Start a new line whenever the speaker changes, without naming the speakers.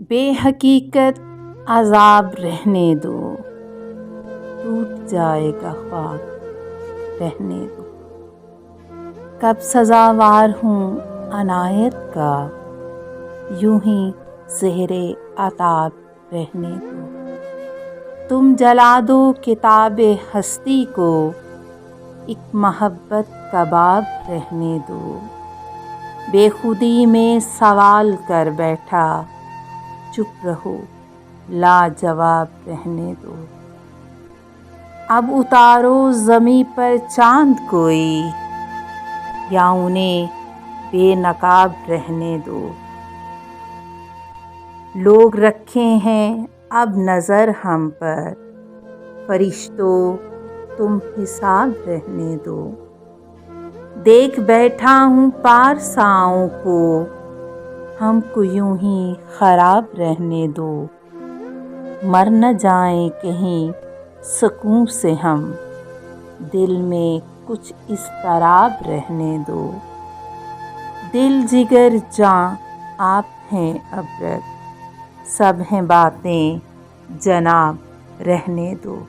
بے حقیقت عذاب رہنے دو، ٹوٹ جائے گا خواب رہنے دو۔ کب سزاوار ہوں عنایت کا، یوں ہی زہر عتاب رہنے دو۔ تم جلا دو کتاب ہستی کو، ایک محبت کا باب رہنے دو۔ بے خودی میں سوال کر بیٹھا، چپ رہو لاجواب رہنے دو۔ اب اتارو زمیں پر چاند کوئی، یا انہیں بے نقاب رہنے دو۔ لوگ رکھے ہیں اب نظر ہم پر، فرشتوں تم حساب رہنے دو۔ دیکھ بیٹھا ہوں پارساؤں کو، ہم کو یوں ہی خراب رہنے دو۔ مر نہ جائیں کہیں سکون سے ہم، دل میں کچھ اضطراب رہنے دو۔ دل جگر جاں آپ ہیں ابرک، سب ہیں باتیں جناب رہنے دو۔